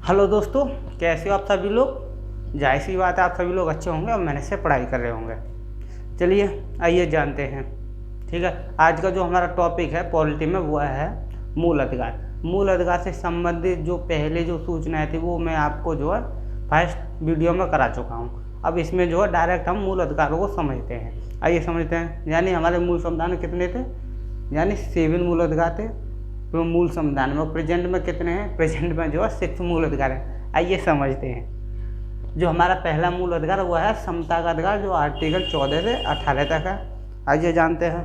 Hello दोस्तों, कैसे हो आप सभी लोग। जाहिर सी बात है आप सभी लोग अच्छे होंगे और मेहनत से पढ़ाई कर रहे होंगे। चलिए आइए जानते हैं। ठीक है, आज का जो हमारा टॉपिक है पॉलिटी में वो है मूल अधिकार। मूल अधिकार से संबंधित जो पहले जो सूचनाएं थी वो मैं आपको जो है फर्स्ट वीडियो में करा चुका हूँ। अब इसमें जो है डायरेक्ट हम मूल अधिकारों को समझते हैं। आइए समझते हैं। यानी हमारे मूल संविधान में कितने थे, यानी 7 मूल अधिकार थे तो मूल संविधान में। प्रेजेंट में कितने हैं, प्रेजेंट में जो है 6 मूल अधिकार हैं। आइए समझते हैं। जो हमारा पहला मूल अधिकार वो है समता का अधिकार, जो आर्टिकल 14 से 18 तक है। आइए जानते हैं।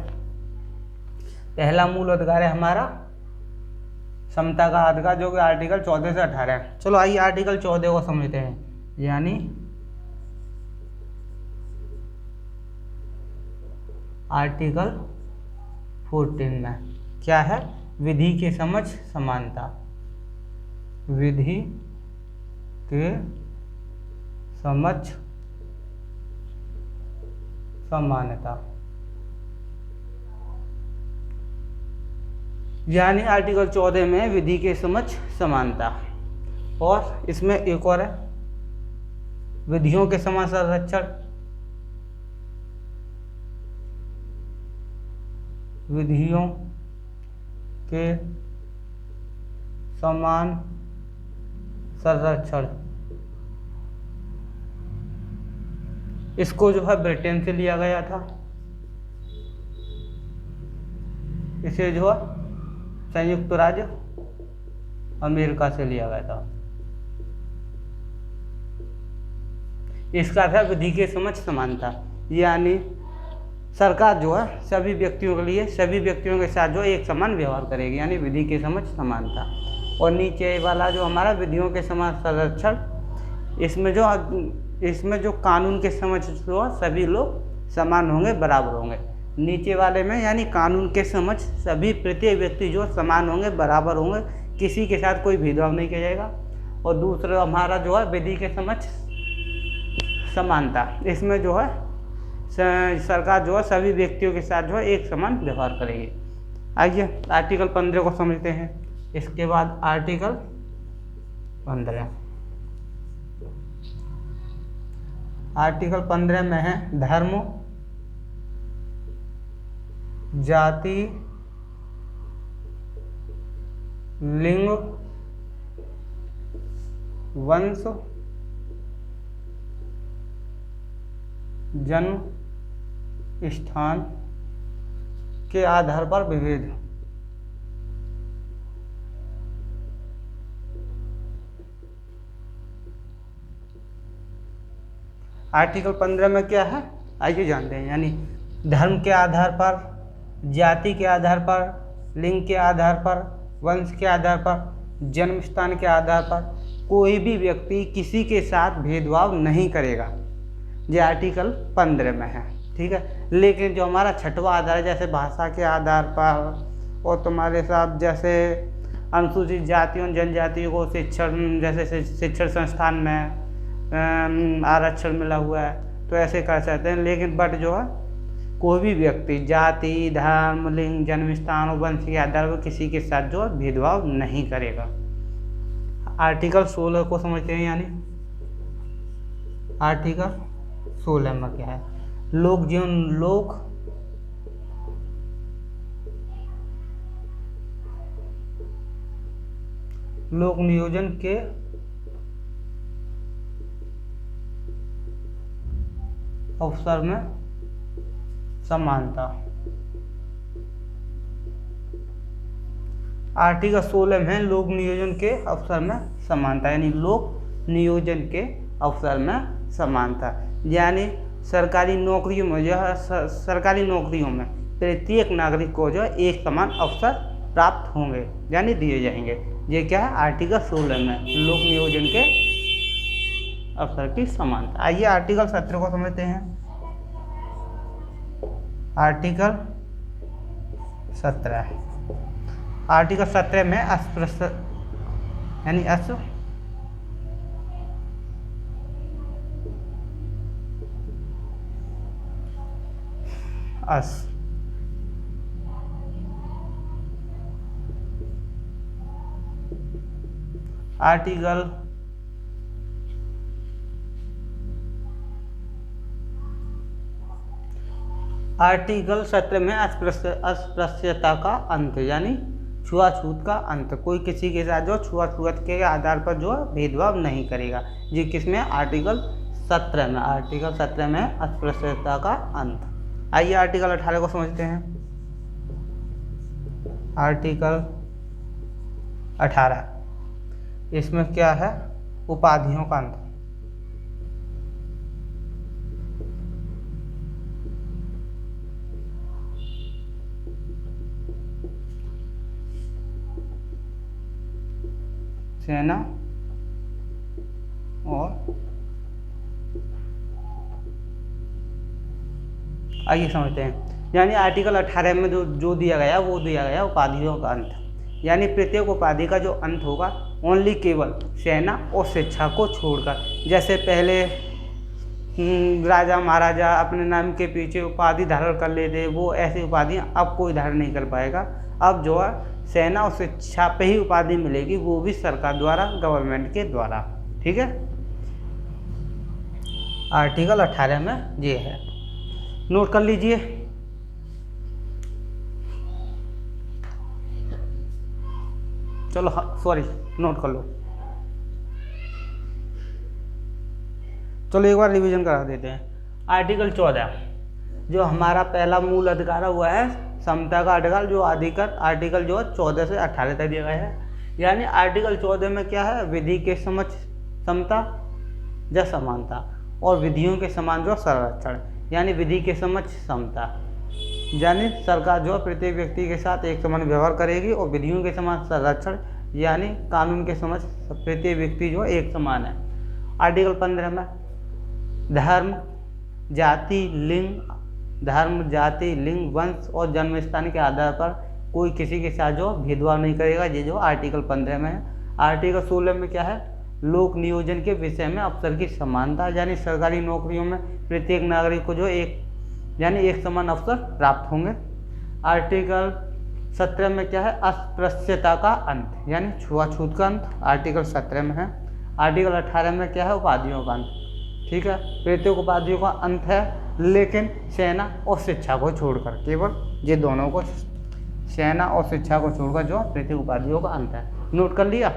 पहला मूल अधिकार है हमारा समता का अधिकार, जो कि आर्टिकल 14 से 18 है। चलो आइए आर्टिकल 14 को समझते हैं। यानी आर्टिकल 14 में क्या है, विधि के समझ समानता। विधि के समझ समानता, यानी आर्टिकल 14 में विधि के समझ समानता। और इसमें एक और है विधियों के समान संरक्षण। विधियों के समान संरक्षण, इसको जो है ब्रिटेन से लिया गया था। इसे जो है संयुक्त राज्य अमेरिका से लिया गया था। इसका था विधि के समझ समानता, यानी सरकार जो है सभी व्यक्तियों के लिए, सभी व्यक्तियों के साथ जो एक समान व्यवहार करेगी, यानी विधि के समझ समानता। और नीचे वाला जो हमारा विधियों के समान संरक्षण, इसमें जो कानून के समझ जो है सभी लोग समान होंगे, बराबर होंगे। नीचे वाले में यानी कानून के समझ सभी प्रत्येक व्यक्ति जो समान होंगे, बराबर होंगे, किसी के साथ कोई भेदभाव नहीं किया जाएगा। और दूसरा हमारा जो है विधि के समझ समानता, इसमें जो है सरकार जो है सभी व्यक्तियों के साथ जो है एक समान व्यवहार करेगी। आइए आर्टिकल 15 को समझते हैं। इसके बाद आर्टिकल 15, आर्टिकल 15 में है धर्म, जाति, लिंग, वंश, जन्म स्थान के आधार पर विभेद। आर्टिकल 15 में क्या है आइए जानते हैं। यानी धर्म के आधार पर, जाति के आधार पर, लिंग के आधार पर, वंश के आधार पर, जन्म स्थान के आधार पर कोई भी व्यक्ति किसी के साथ भेदभाव नहीं करेगा। ये आर्टिकल 15 में है। ठीक है, लेकिन जो हमारा छठवां आधार है, जैसे भाषा के आधार पर और तुम्हारे साथ जैसे अनुसूचित जातियों जनजातियों को शिक्षण, जैसे शिक्षण संस्थान में आरक्षण मिला हुआ है तो ऐसे कर सकते हैं। लेकिन बट जो है कोई भी व्यक्ति जाति, धर्म, लिंग, जन्म स्थान और वंश के आधार पर किसी के साथ जो है भेदभाव नहीं करेगा। आर्टिकल 16 को समझते हैं। यानी आर्टिकल 16 में क्या है, लोक जीवन, लोक नियोजन के अवसर में समानता। आर्टिकल 16 में लोक नियोजन के अवसर में समानता, यानी लोक नियोजन के अवसर में समानता। यानी सरकारी नौकरियों में जो है सरकारी नौकरियों में प्रत्येक नागरिक को जो है एक समान अवसर प्राप्त होंगे, यानी दिए जाएंगे। ये क्या है आर्टिकल 16 में लोक नियोजन के अवसर की समानता। आइए आर्टिकल 17 को समझते हैं। आर्टिकल 17, आर्टिकल 17 में अस्पृश्य यानी आर्टिकल आर्टिकल 17 में अस्पृश्यता का अंत, यानी छुआछूत का अंत। कोई किसी के साथ जो छुआछूत के आधार पर जो भेदभाव नहीं करेगा। ये किसमें? आर्टिकल 17 में। आर्टिकल 17 में अस्पृश्यता का अंत। आइए आर्टिकल 18 को समझते हैं। आर्टिकल 18, इसमें क्या है? उपाधियों का अंत। सेना और आइए समझते हैं। यानी आर्टिकल 18 में जो दिया गया वो दिया गया उपाधियों का अंत, यानी प्रत्येक उपाधि का जो अंत होगा ओनली केवल सेना और शिक्षा को छोड़कर। जैसे पहले राजा महाराजा अपने नाम के पीछे उपाधि धारण कर लेते, वो ऐसी उपाधियाँ अब कोई धारण नहीं कर पाएगा। अब जो है सेना और शिक्षा पे ही उपाधि मिलेगी, वो भी सरकार द्वारा, गवर्नमेंट के द्वारा। ठीक है, आर्टिकल 18 में ये है, नोट कर लीजिए। चलो सॉरी, नोट कर लो। चलो एक बार रिवीजन करा देते हैं। आर्टिकल 14 जो हमारा पहला मूल अधिकार हुआ है समता का अधिकार, जो आर्टिकल जो है 14 से 18 तक दिया गया है। यानी आर्टिकल 14 में क्या है? विधि के समक्ष समता या समानता और विधियों के समान जो संरक्षण, यानी विधि के समक्ष समता, यानी सरकार जो प्रत्येक व्यक्ति के साथ एक समान व्यवहार करेगी, और विधियों के समान संरक्षण यानी कानून के समक्ष प्रत्येक व्यक्ति जो एक समान है। आर्टिकल 15 में धर्म, जाति, लिंग, वंश और जन्म स्थान के आधार पर कोई किसी के साथ जो भेदभाव नहीं करेगा। ये जो आर्टिकल 15 में है। आर्टिकल 16 में क्या है? लोक नियोजन के विषय में अवसर की समानता, यानी सरकारी नौकरियों में प्रत्येक नागरिक को जो एक समान अवसर प्राप्त होंगे। आर्टिकल 17 में क्या है? अस्पृश्यता का अंत, यानी छुआछूत का अंत, आर्टिकल 17 में है। आर्टिकल 18 में क्या है? उपाधियों का अंत। ठीक है, प्रत्येक उपाधियों का अंत है, लेकिन सेना और शिक्षा को छोड़कर, केवल ये दोनों को, सेना और शिक्षा को छोड़कर जो प्रत्येक उपाधियों का अंत है। नोट कर लिया?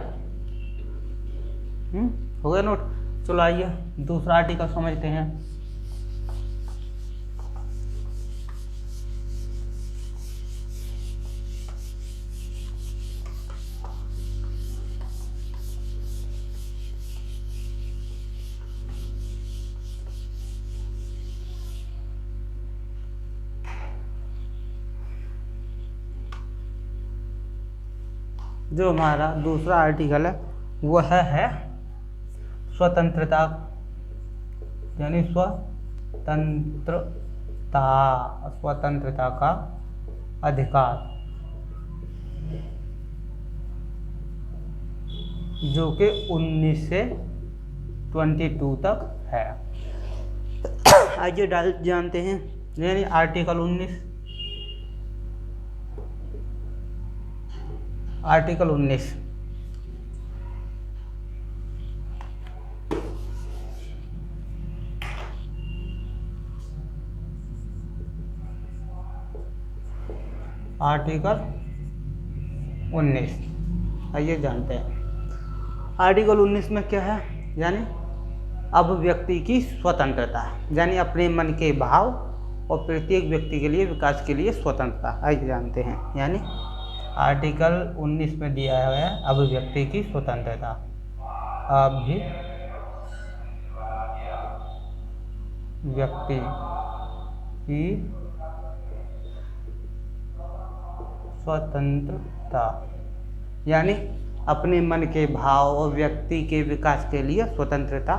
हो गया नोट? चलो आइए दूसरा आर्टिकल समझते हैं। जो हमारा दूसरा आर्टिकल है वह है स्वतंत्रता, यानी स्वतंत्रता का अधिकार, जो कि 19 से 22 तक है। आइए जानते हैं। यानी आर्टिकल 19, आर्टिकल 19 आर्टिकल 19 आइए जानते हैं। आर्टिकल 19 में क्या है? यानी अभिव्यक्ति की स्वतंत्रता, यानी अपने मन के भाव और प्रत्येक व्यक्ति के लिए विकास के लिए स्वतंत्रता। आइए जानते हैं। यानी आर्टिकल 19 में दिया है अभिव्यक्ति की स्वतंत्रता। अभिव्यक्ति की स्वतंत्रता, यानी अपने मन के भाव और व्यक्ति के विकास के लिए स्वतंत्रता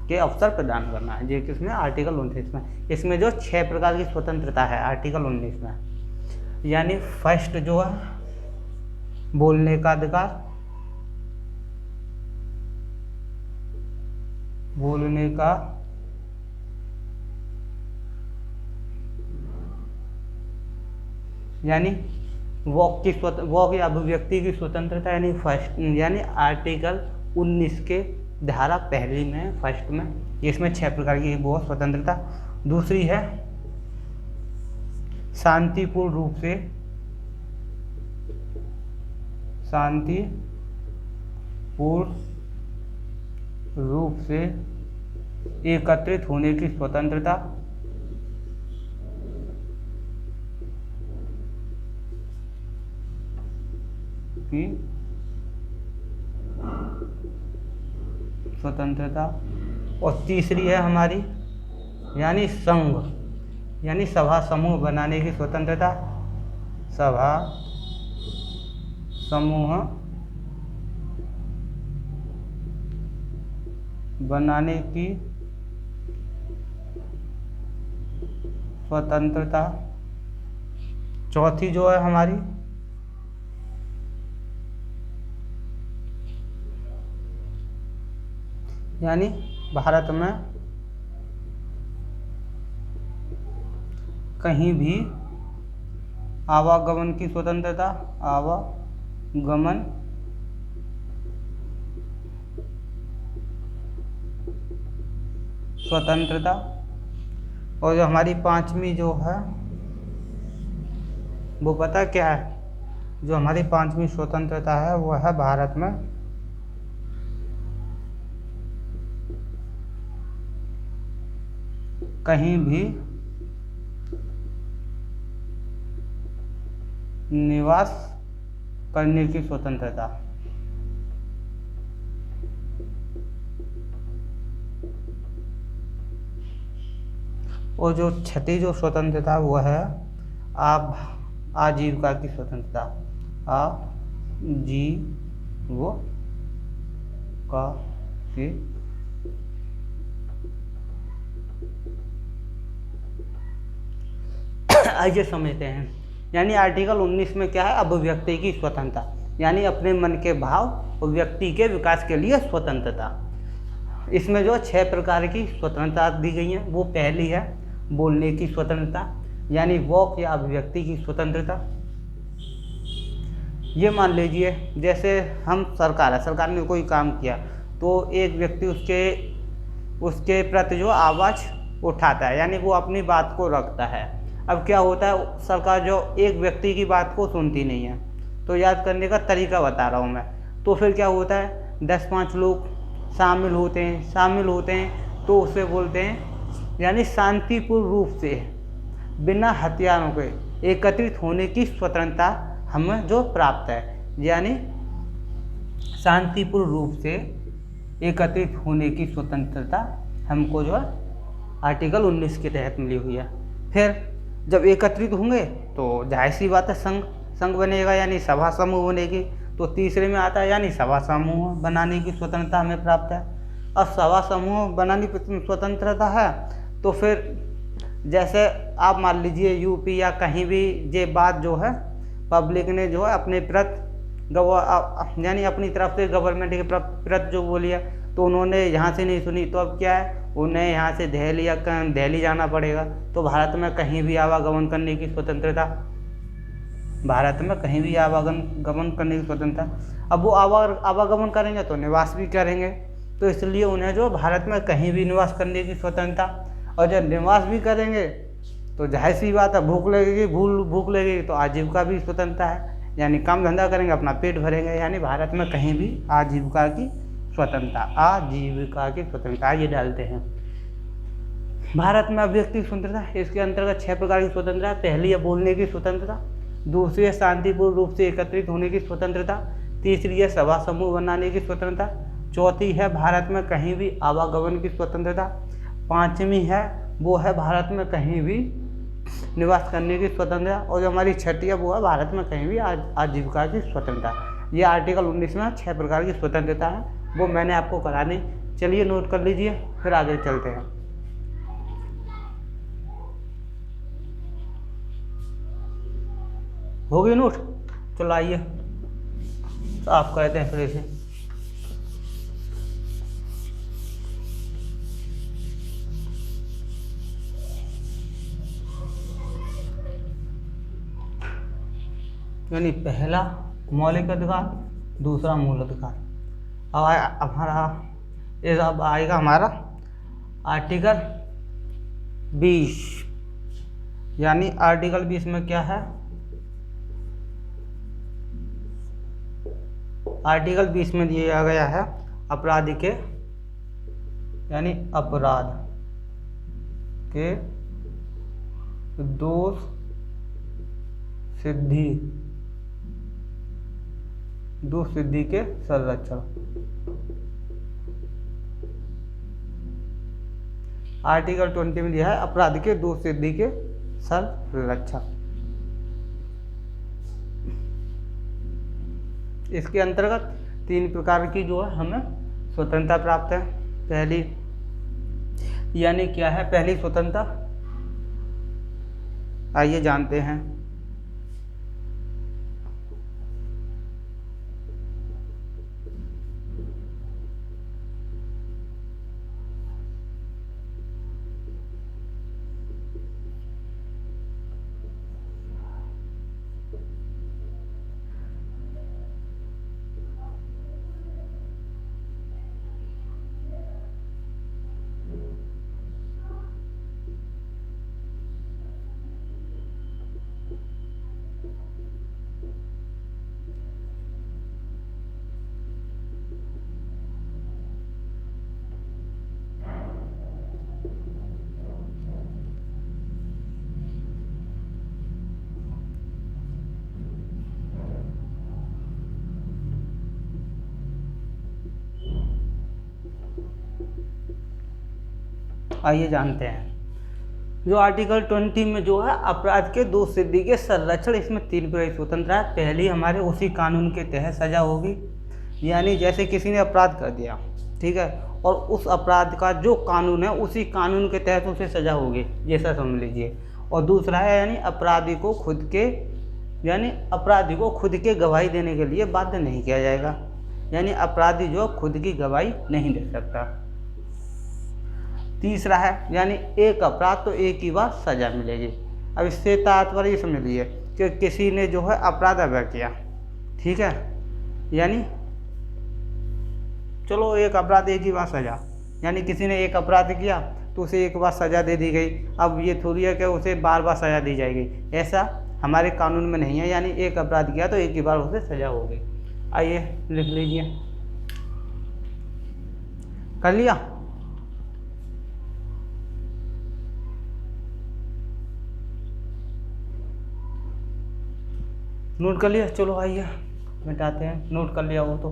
के अवसर प्रदान करना है। ये किसमें? आर्टिकल 19 में। इसमें जो 6 प्रकार की स्वतंत्रता है आर्टिकल 19 में। यानी फर्स्ट जो है बोलने का अधिकार, बोलने का यानी वॉक या अभिव्यक्ति की स्वतंत्रता, यानी फर्स्ट, यानी आर्टिकल 19 के धारा पहली में फर्स्ट में, इसमें 6 प्रकार की वो स्वतंत्रता। दूसरी है शांतिपूर्ण रूप से एकत्रित होने की स्वतंत्रता, और तीसरी है हमारी यानी संघ, यानी सभा समूह बनाने की स्वतंत्रता, सभा समूह बनाने की स्वतंत्रता। चौथी जो है हमारी यानी भारत में कहीं भी आवागमन की स्वतंत्रता, आवागमन स्वतंत्रता। और जो हमारी पांचवी जो है वो पता क्या है, जो हमारी पांचवी स्वतंत्रता है वो है भारत में कहीं भी निवास करने की स्वतंत्रता। और जो छठी जो स्वतंत्रता वो है आजीविका की स्वतंत्रता, आजीविका की। आइए समझते हैं। यानी आर्टिकल 19 में क्या है, अभिव्यक्ति की स्वतंत्रता, यानी अपने मन के भाव और व्यक्ति के विकास के लिए स्वतंत्रता। इसमें जो 6 प्रकार की स्वतंत्रता दी गई है। वो पहली है बोलने की स्वतंत्रता, यानी वॉक या अभिव्यक्ति की स्वतंत्रता। ये मान लीजिए जैसे हम सरकार ने कोई काम किया तो एक व्यक्ति उसके प्रति जो आवाज़ उठाता है, यानी वो अपनी बात को रखता है। अब क्या होता है, सरकार जो एक व्यक्ति की बात को सुनती नहीं है, तो याद करने का तरीका बता रहा हूँ मैं। तो फिर क्या होता है, 10-5 लोग शामिल होते हैं तो उसे बोलते हैं, यानी शांतिपूर्ण रूप से बिना हथियारों के एकत्रित होने की स्वतंत्रता हमें जो प्राप्त है। यानी शांतिपूर्ण रूप से एकत्रित होने की स्वतंत्रता हमको जो है आर्टिकल 19 के तहत मिली हुई है। फिर जब एकत्रित होंगे तो जाहिर सी बात है संघ बनेगा, यानी सभा समूह बनेगी। तो तीसरे में आता है यानी सभा समूह बनाने की स्वतंत्रता हमें प्राप्त है। अब सभा समूह बनाने की स्वतंत्रता है तो फिर जैसे आप मान लीजिए यूपी या कहीं भी ये बात जो है पब्लिक ने जो है अपने यानी अपनी तरफ से गवर्नमेंट के प्रति जो बोली है, तो उन्होंने यहाँ से नहीं सुनी, तो अब क्या है, उन्हें यहाँ से दिल्ली जाना पड़ेगा। तो भारत में कहीं भी आवागमन करने की स्वतंत्रता, अब वो आवागमन करेंगे तो निवास भी करेंगे, तो इसलिए उन्हें जो भारत में कहीं भी निवास करने की स्वतंत्रता। और जब निवास भी करेंगे तो जाहिर सी बात है भूख लगेगी तो आजीविका भी स्वतंत्रता है, यानी काम धंधा करेंगे अपना पेट भरेंगे। यानी भारत में कहीं भी आजीविका की स्वतंत्रता। ये डालते हैं भारत में अभिव्यक्ति स्वतंत्रता। इसके अंतर्गत 6 प्रकार की स्वतंत्रता। पहली है बोलने की स्वतंत्रता, दूसरी है शांतिपूर्ण रूप से एकत्रित होने की स्वतंत्रता, तीसरी है सभा समूह बनाने की स्वतंत्रता, चौथी है भारत में कहीं भी आवागमन की स्वतंत्रता, पांचवी है वो है भारत में कहीं भी निवास करने की स्वतंत्रता, और जो हमारी छठी है वो है भारत में कहीं भी आजीविका की स्वतंत्रता। ये आर्टिकल 19 में 6 प्रकार की स्वतंत्रता है, वो मैंने आपको करा दी। चलिए नोट कर लीजिए, फिर आगे चलते हैं। हो गई नोट? चलो आइए साफ करते हैं फिर इसे। यानी पहला मौलिक अधिकार, दूसरा मूल अधिकार। अब आएगा हमारा आर्टिकल 20 यानी आर्टिकल 20 में क्या है, आर्टिकल 20 में दिया गया है अपराधी के यानी अपराध के दोष सिद्धि के संरक्षण। आर्टिकल 20 में दिया है अपराध के दोष सिद्धि के संरक्षण। इसके अंतर्गत 3 प्रकार की जो है हमें स्वतंत्रता प्राप्त है। पहली यानी क्या है पहली स्वतंत्रता, आइए जानते हैं। आइए जानते हैं। जो आर्टिकल 20 में जो है अपराध के दोष सिद्धि के संरक्षण, इसमें 3 प्रकार की स्वतंत्रता है। पहली हमारे उसी कानून के तहत सजा होगी, यानी जैसे किसी ने अपराध कर दिया, ठीक है, और उस अपराध का जो कानून है उसी कानून के तहत उसे सजा होगी, जैसा समझ लीजिए। और दूसरा है यानी अपराधी को खुद के गवाही देने के लिए बाध्य नहीं किया जाएगा, यानी अपराधी जो खुद की गवाही नहीं दे सकता। तीसरा है यानी एक अपराध तो एक ही बार सजा मिलेगी। अब इससे तात्पर्य ये समझ लीजिए कि किसी ने जो है अपराध अगर किया, ठीक है, यानी चलो एक अपराध एक ही बार सजा, यानी किसी ने एक अपराध किया तो उसे एक बार सजा दे दी गई। अब ये थोड़ी है कि उसे बार बार सजा दी जाएगी, ऐसा हमारे कानून में नहीं है, यानी एक अपराध किया तो एक ही बार उसे सजा होगी। आइए लिख लीजिए, कर लिया। नोट कर लिया, चलो आइए मिटाते हैं। नोट कर लिया वो तो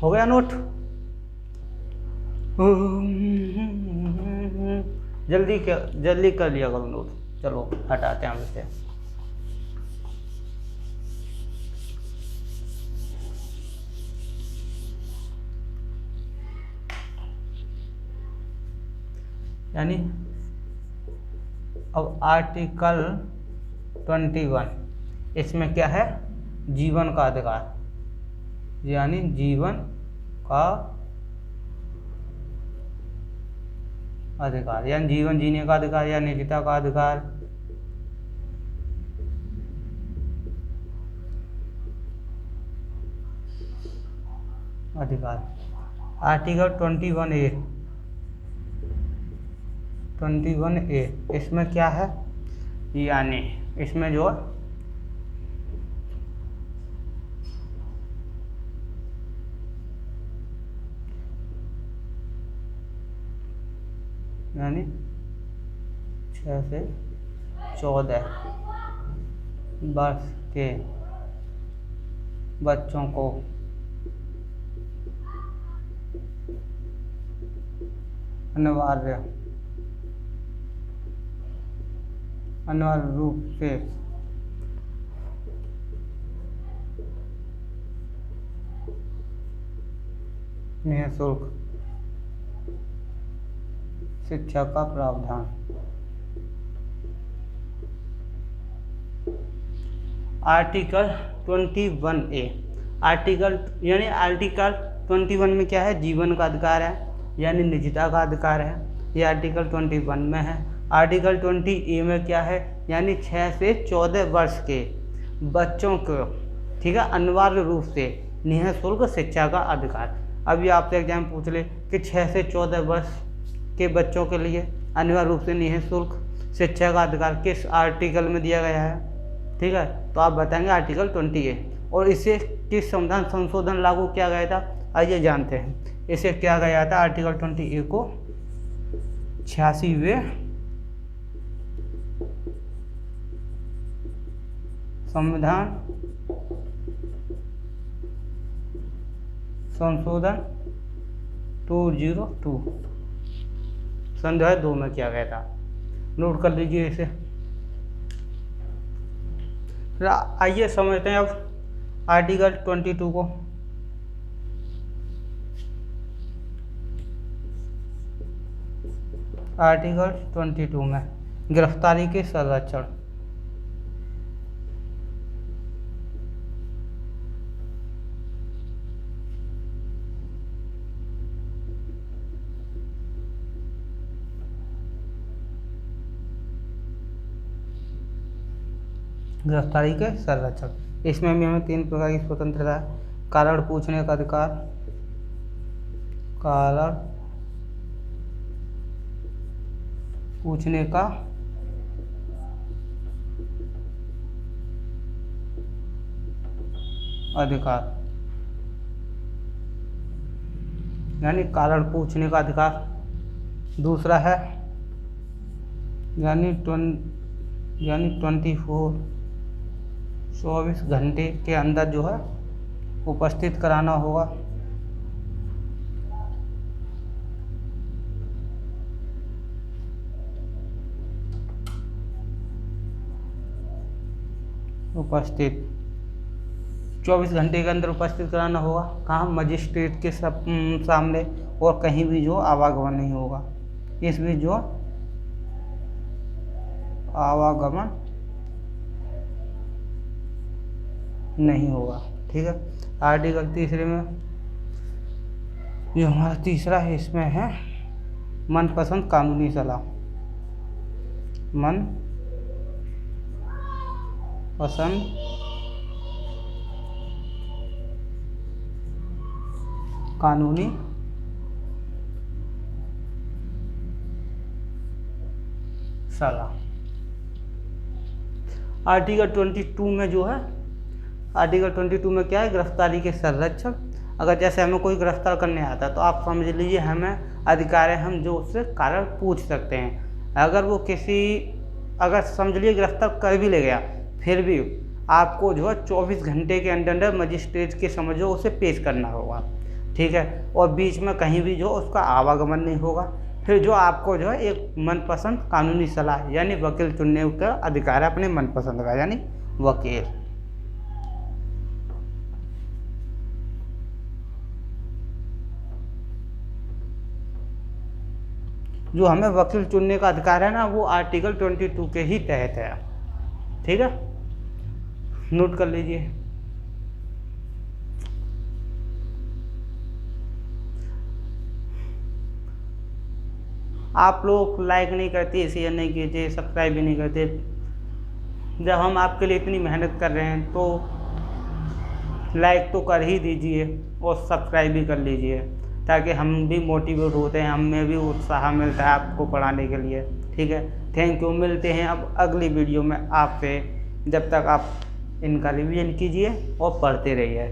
हो गया नोट। जल्दी कर लिया करो नोट। चलो हटाते हैं हम इसे। यानी अब आर्टिकल 21 इसमें क्या है, जीवन का अधिकार, यानी जीवन का अधिकार, यानी जीवन जीने का अधिकार या निजता का अधिकार। आर्टिकल 21A इसमें क्या है, यानी इसमें जो यानी 6 से 14 वर्ष के बच्चों को अनिवार्य रूप से निःशुल्क शिक्षा का प्रावधान। आर्टिकल 21A आर्टिकल 21 में क्या है, जीवन का अधिकार है, यानी निजता का अधिकार है, ये आर्टिकल 21 में है। आर्टिकल 20A में क्या है, यानी 6 से 14 वर्ष के बच्चों को, ठीक है, अनिवार्य रूप से निःशुल्क शिक्षा का अधिकार। अभी आपसे एग्जाम पूछ ले कि 6 से 14 वर्ष के बच्चों के लिए अनिवार्य रूप से निःशुल्क, शिक्षा का अधिकार किस आर्टिकल में दिया गया है, ठीक है, तो आप बताएंगे आर्टिकल 20A। और इसे किस संविधान संशोधन लागू किया गया था, आइए जानते हैं। इसे किया गया था आर्टिकल 20A को 86वें संविधान संशोधन 202 सन 2002 में किया गया था। नोट कर लीजिए इसे। फिर आइए समझते हैं अब आर्टिकल 22 को। आर्टिकल 22 में गिरफ्तारी के संरक्षण। गिरफ्तारी के संरक्षण, इसमें भी हमें 3 प्रकार की स्वतंत्रता है। कारण पूछने का अधिकार, कारण पूछने का अधिकार, यानी कारण पूछने का अधिकार। दूसरा है यानी 24 घंटे के अंदर जो है उपस्थित कराना होगा। उपस्थित 24 घंटे के अंदर उपस्थित कराना होगा। कहाँ, मजिस्ट्रेट के सामने, और कहीं भी जो आवागमन नहीं होगा। इस बीच जो आवागमन नहीं होगा, ठीक है। आर्टिकल 3 में जो हमारा तीसरा है, इसमें है मनपसंद कानूनी सलाह। मन पसंद कानूनी सलाह। आर्टिकल 22 में जो है, आर्टिकल 22 में क्या है, गिरफ्तारी के संरक्षण। अगर जैसे हमें कोई गिरफ्तार करने आता है तो आप समझ लीजिए हमें अधिकार है, हम जो उससे कारण पूछ सकते हैं। अगर वो अगर समझ लीजिए गिरफ्तार कर भी ले गया, फिर भी आपको जो है 24 घंटे के अंदर मजिस्ट्रेट के समझो उसे पेश करना होगा, ठीक है। और बीच में कहीं भी जो उसका आवागमन नहीं होगा। फिर जो आपको जो है एक मनपसंद कानूनी सलाह यानी वकील चुनने का अधिकार है अपने मनपसंद का, यानी वकील। जो हमें वकील चुनने का अधिकार है ना, वो आर्टिकल 22 के ही तहत है, ठीक है। नोट कर लीजिए। आप लोग लाइक नहीं करते, शेयर नहीं कीजिए, सब्सक्राइब भी नहीं करते। जब हम आपके लिए इतनी मेहनत कर रहे हैं तो लाइक तो कर ही दीजिए और सब्सक्राइब भी कर लीजिए, ताकि हम भी मोटिवेट होते हैं, हमें भी उत्साह मिलता है आपको पढ़ाने के लिए, ठीक है। Thank you. मिलते हैं अब अगली वीडियो में आपसे। जब तक आप इनका रिवीजन कीजिए और पढ़ते रहिए।